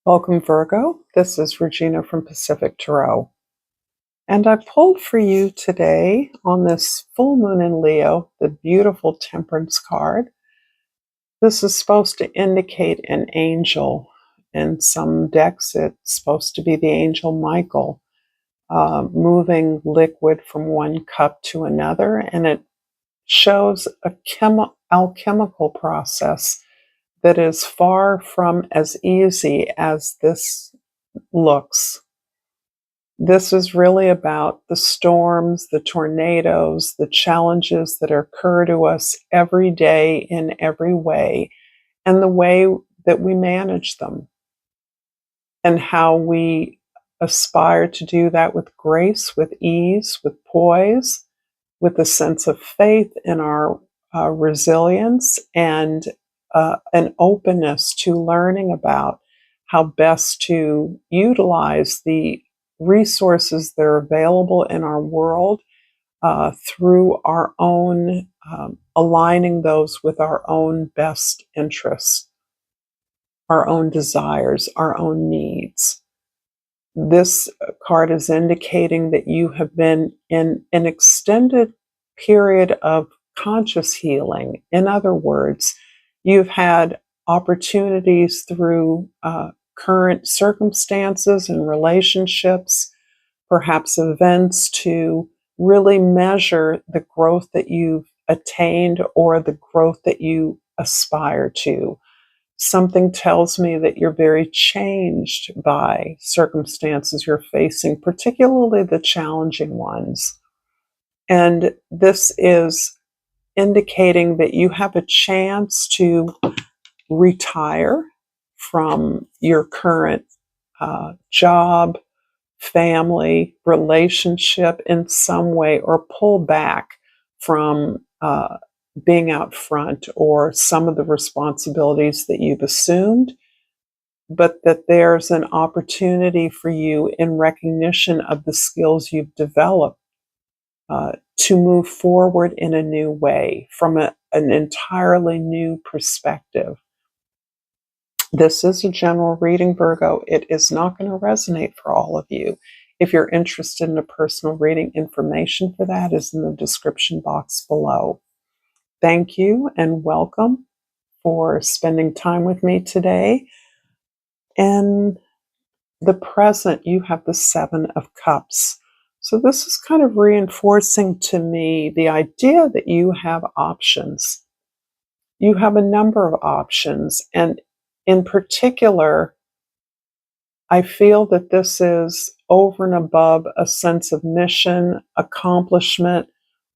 Welcome, Virgo. This is Regina from Pacific Tarot. And I pulled for you today on this full moon in Leo, the beautiful Temperance card. This is supposed to indicate an angel. In some decks, it's supposed to be the angel Michael, moving liquid from one cup to another. And it shows a alchemical process that is far from as easy as this looks. This is really about the storms, the tornadoes, the challenges that occur to us every day in every way, and the way that we manage them, and how we aspire to do that with grace, with ease, with poise, with a sense of faith in our resilience, and an openness to learning about how best to utilize the resources that are available in our world through our own aligning those with our own best interests, our own desires, our own needs. This card is indicating that you have been in an extended period of conscious healing. In other words, you've had opportunities through current circumstances and relationships, perhaps events, to really measure the growth that you've attained or the growth that you aspire to. Something tells me that you're very changed by circumstances you're facing, particularly the challenging ones. And this is indicating that you have a chance to retire from your current job, family, relationship in some way, or pull back from being out front or some of the responsibilities that you've assumed, but that there's an opportunity for you in recognition of the skills you've developed to move forward in a new way from an entirely new perspective. This is a general reading, Virgo. It is not going to resonate for all of you. If you're interested in a personal reading, information for that is in the description box below. Thank you and welcome for spending time with me today. In the present, you have the Seven of Cups. So this is kind of reinforcing to me the idea that you have options. You have a number of options, and in particular, I feel that this is over and above a sense of mission, accomplishment,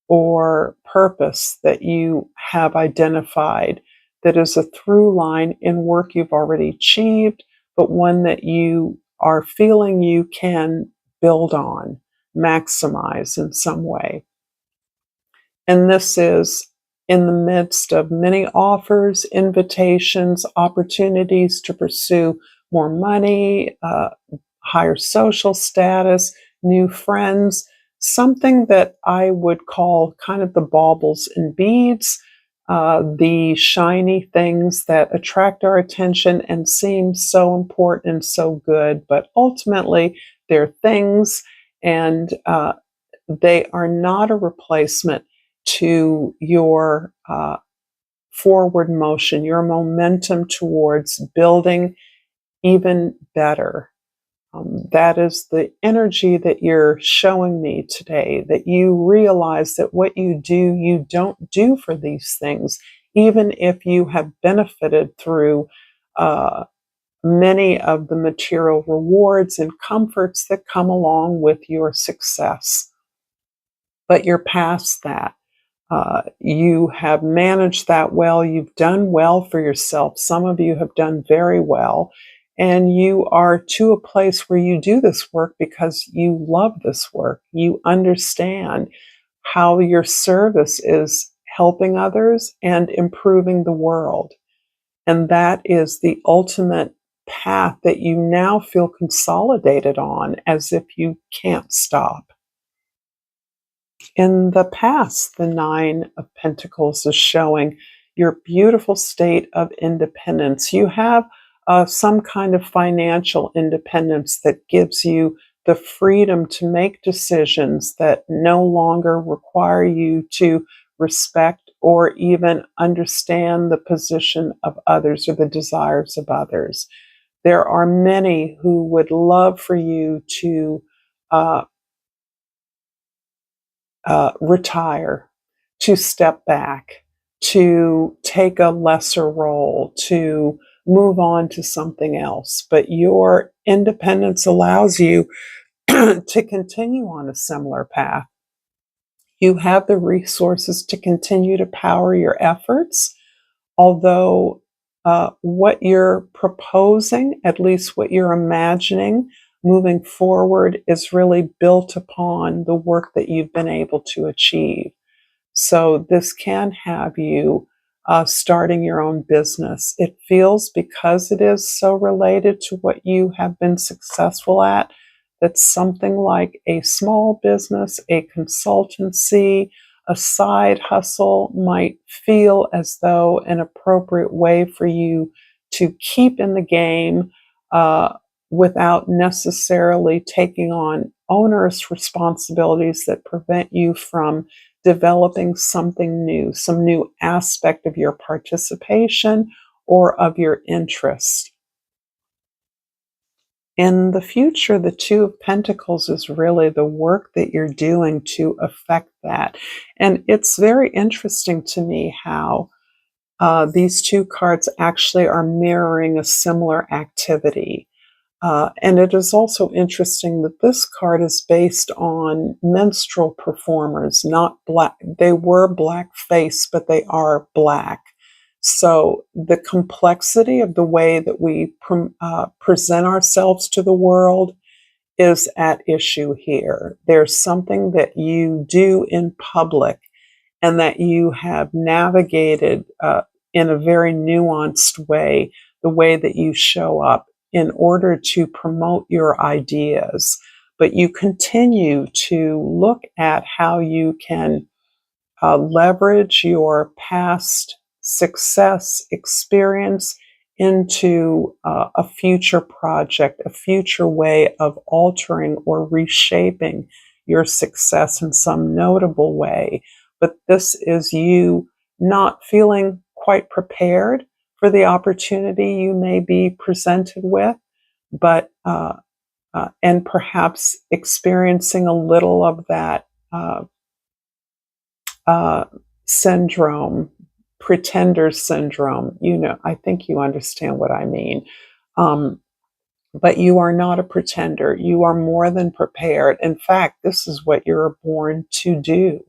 or purpose that you have identified that is a through line in work you've already achieved, but one that you are feeling you can build on, maximize in some way. And this is in the midst of many offers, invitations, opportunities to pursue more money, higher social status, new friends, something that I would call kind of the baubles and beads, the shiny things that attract our attention and seem so important and so good, but ultimately they're things, and they are not a replacement to your forward motion, your momentum towards building even better. That is the energy that you're showing me today, that you realize that what you do, you don't do for these things, even if you have benefited through many of the material rewards and comforts that come along with your success. But you're past that. You have managed that well. You've done well for yourself. Some of you have done very well. And you are to a place where you do this work because you love this work. You understand how your service is helping others and improving the world. And that is the ultimate path that you now feel consolidated on, as if you can't stop. In the past, the Nine of Pentacles is showing your beautiful state of independence. You have some kind of financial independence that gives you the freedom to make decisions that no longer require you to respect or even understand the position of others or the desires of others. There are many who would love for you to uh, retire, to step back, to take a lesser role, to move on to something else. But your independence allows you to continue on a similar path. You have the resources to continue to power your efforts, although what you're proposing, at least what you're imagining moving forward, is really built upon the work that you've been able to achieve. So this can have you starting your own business. It feels, because it is so related to what you have been successful at, that something like a small business, a consultancy, a side hustle might feel as though an appropriate way for you to keep in the game without necessarily taking on onerous responsibilities that prevent you from developing something new, some new aspect of your participation or of your interest. In the future, the Two of Pentacles is really the work that you're doing to affect that. And it's very interesting to me how these two cards actually are mirroring a similar activity. And it is also interesting that this card is based on minstrel performers, not black. They were blackface, but they are black. So the complexity of the way that we present ourselves to the world is at issue here. There's something that you do in public and that you have navigated in a very nuanced way, the way that you show up in order to promote your ideas. But you continue to look at how you can leverage your past success experience into a future project, a future way of altering or reshaping your success in some notable way. But this is you not feeling quite prepared for the opportunity you may be presented with, but and perhaps experiencing a little of that uh, syndrome, pretender syndrome. You know, I think you understand what I mean. Um, but you are not a pretender. You are more than prepared. In fact, this is what you're born to do.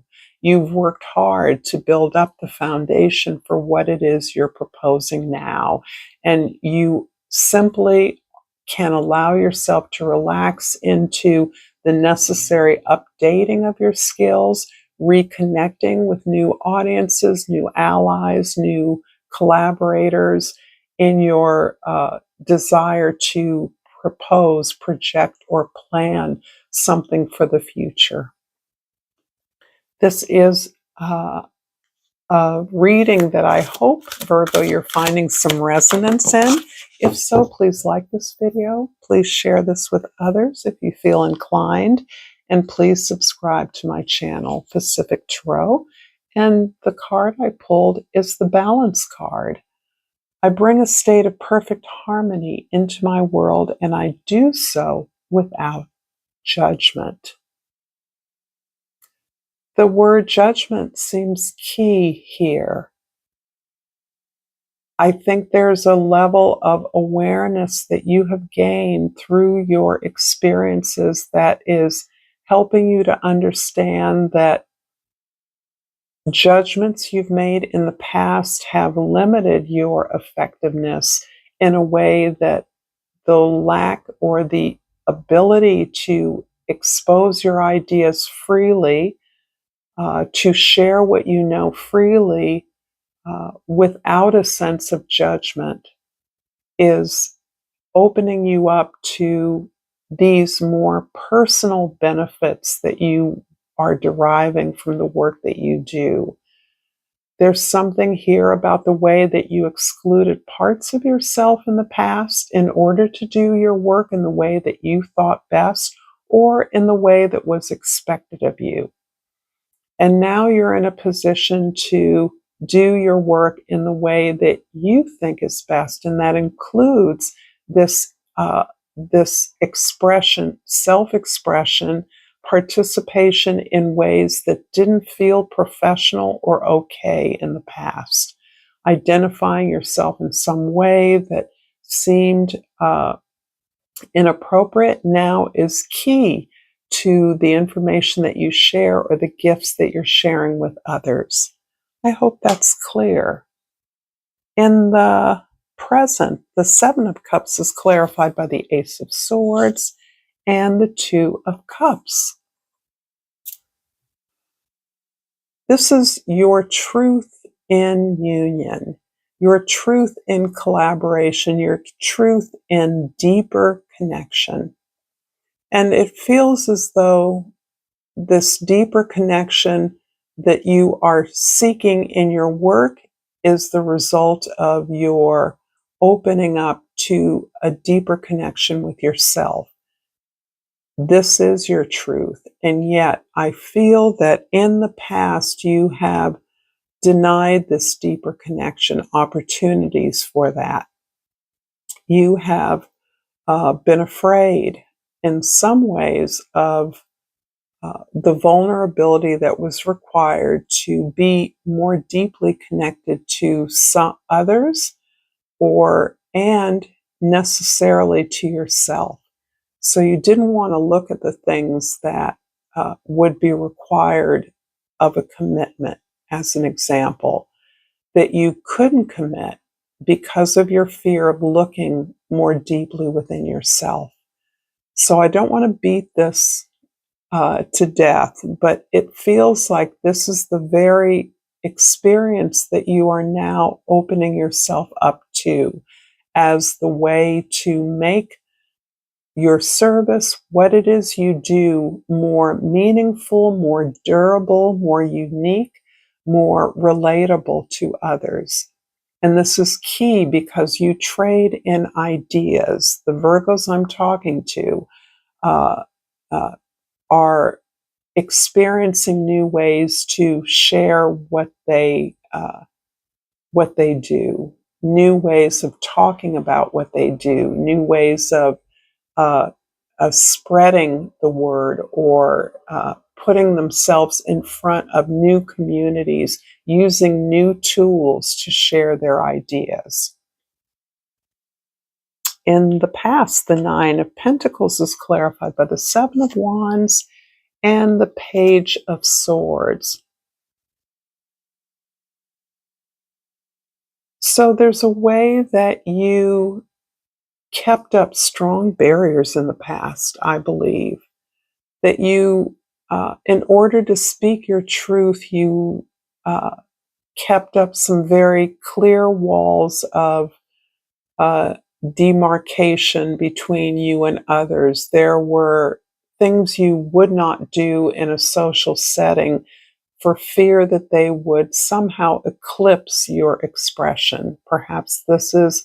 You've worked hard to build up the foundation for what it is you're proposing now. And you simply can allow yourself to relax into the necessary updating of your skills, reconnecting with new audiences, new allies, new collaborators in your desire to propose, project, or plan something for the future. This is a reading that I hope, Virgo, you're finding some resonance in. If so, please like this video. Please share this with others if you feel inclined. And please subscribe to my channel, Pacific Tarot. And the card I pulled is the Balance card. I bring a state of perfect harmony into my world, and I do so without judgment. The word judgment seems key here. I think there's a level of awareness that you have gained through your experiences that is helping you to understand that judgments you've made in the past have limited your effectiveness in a way that the lack or the ability to expose your ideas freely, to share what you know freely without a sense of judgment, is opening you up to these more personal benefits that you are deriving from the work that you do. There's something here about the way that you excluded parts of yourself in the past in order to do your work in the way that you thought best or in the way that was expected of you. And now you're in a position to do your work in the way that you think is best. And that includes this, this expression, self-expression, participation in ways that didn't feel professional or okay in the past. Identifying yourself in some way that seemed inappropriate now is key to the information that you share or the gifts that you're sharing with others. I hope that's clear. In the present, the Seven of Cups is clarified by the Ace of Swords and the Two of Cups. This is your truth in union, your truth in collaboration, your truth in deeper connection. And it feels as though this deeper connection that you are seeking in your work is the result of your opening up to a deeper connection with yourself. This is your truth. And yet I feel that in the past you have denied this deeper connection, opportunities for that. You have been afraid in some ways of the vulnerability that was required to be more deeply connected to some others and necessarily to yourself. So you didn't want to look at the things that would be required of a commitment, as an example, that you couldn't commit because of your fear of looking more deeply within yourself. So I don't want to beat this to death, but it feels like this is the very experience that you are now opening yourself up to as the way to make your service, what it is you do, more meaningful, more durable, more unique, more relatable to others. And this is key because you trade in ideas. The Virgos I'm talking to are experiencing new ways to share what they do, new ways of talking about what they do, new ways of spreading the word or putting themselves in front of new communities, using new tools to share their ideas. In the past, the Nine of Pentacles is clarified by the Seven of Wands and the Page of Swords. So there's a way that you kept up strong barriers in the past, I believe, that you, in order to speak your truth, you kept up some very clear walls of demarcation between you and others. There were things you would not do in a social setting for fear that they would somehow eclipse your expression. Perhaps this is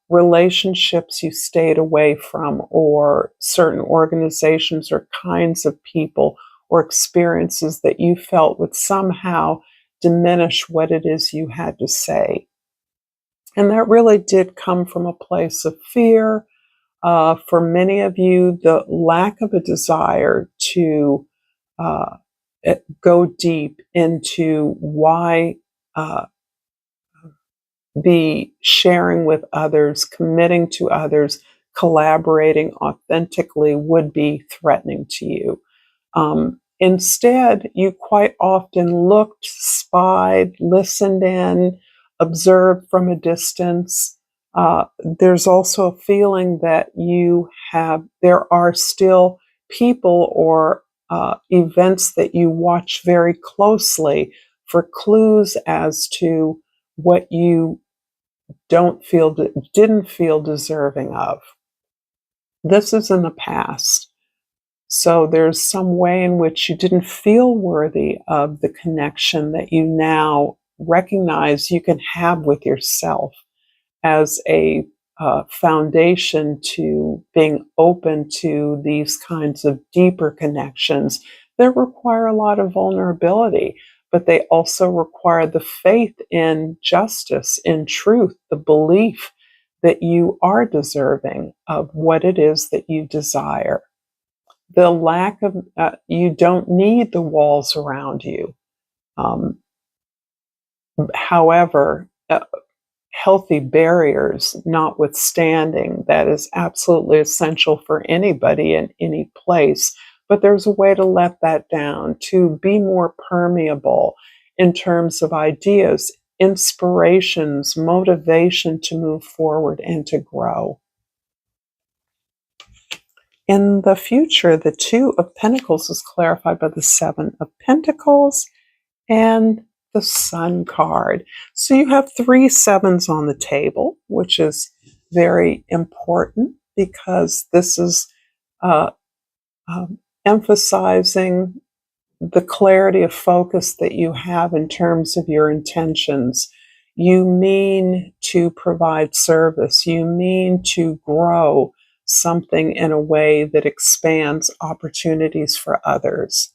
relationships you stayed away from, or certain organizations or kinds of people or experiences that you felt would somehow diminish what it is you had to say. And that really did come from a place of fear. For many of you, the lack of a desire to go deep into why the sharing with others, committing to others, collaborating authentically would be threatening to you. Instead, you quite often looked, spied, listened in, observed from a distance. There's also a feeling that there are still people or events that you watch very closely for clues as to what you didn't feel deserving of. This is in the past. So there's some way in which you didn't feel worthy of the connection that you now recognize you can have with yourself as a foundation to being open to these kinds of deeper connections that require a lot of vulnerability, but they also require the faith in justice, in truth, the belief that you are deserving of what it is that you desire. The lack of, you don't need the walls around you. However, healthy barriers notwithstanding, that is absolutely essential for anybody in any place. But there's a way to let that down, to be more permeable in terms of ideas, inspirations, motivation to move forward and to grow. In the future, the Two of Pentacles is clarified by the Seven of Pentacles and the Sun card. So you have 3 sevens on the table, which is very important because this is uh, emphasizing the clarity of focus that you have in terms of your intentions. You mean to provide service. You mean to grow something in a way that expands opportunities for others,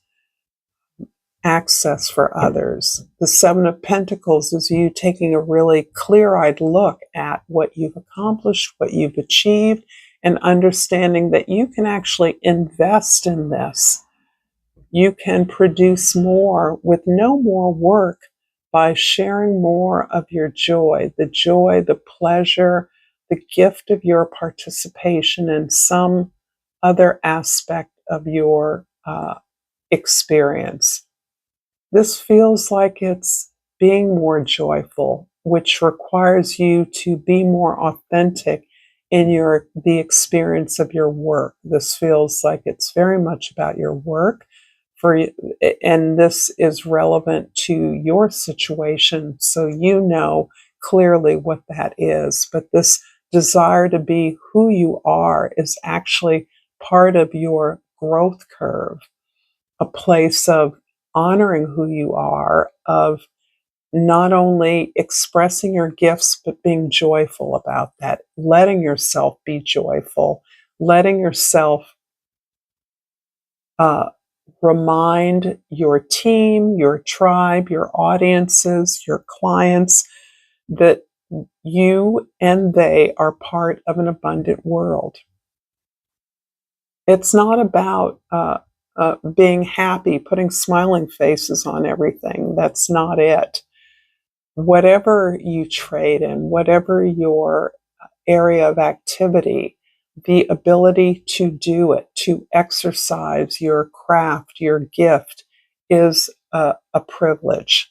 access for others. The Seven of Pentacles is you taking a really clear-eyed look at what you've accomplished, what you've achieved, and understanding that you can actually invest in this. You can produce more with no more work by sharing more of your joy, the pleasure, the gift of your participation in some other aspect of your experience. This feels like it's being more joyful, which requires you to be more authentic in the experience of your work. This feels like it's very much about your work, and this is relevant to your situation, so you know clearly what that is. But this desire to be who you are is actually part of your growth curve, a place of honoring who you are, of not only expressing your gifts, but being joyful about that, letting yourself be joyful, letting yourself remind your team, your tribe, your audiences, your clients that you and they are part of an abundant world. It's not about being happy, putting smiling faces on everything. That's not it. Whatever you trade in, whatever your area of activity, the ability to do it, to exercise your craft, your gift, is a privilege.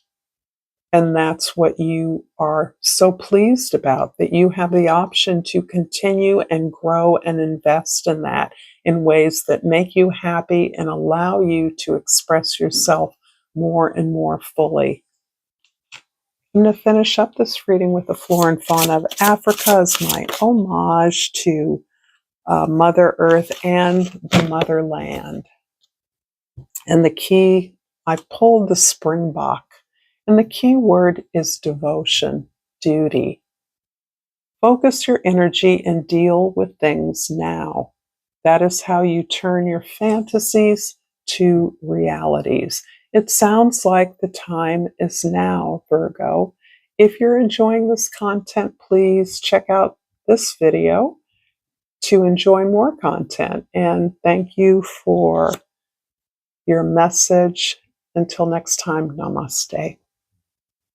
And that's what you are so pleased about, that you have the option to continue and grow and invest in that in ways that make you happy and allow you to express yourself more and more fully. I'm going to finish up this reading with the flora and fauna of Africa as my homage to Mother Earth and the motherland. And the key, I pulled the Springbok, and the key word is devotion, duty. Focus your energy and deal with things now. That is how you turn your fantasies to realities. It sounds like the time is now, Virgo. If you're enjoying this content, please check out this video to enjoy more content. And thank you for your message. Until next time, namaste.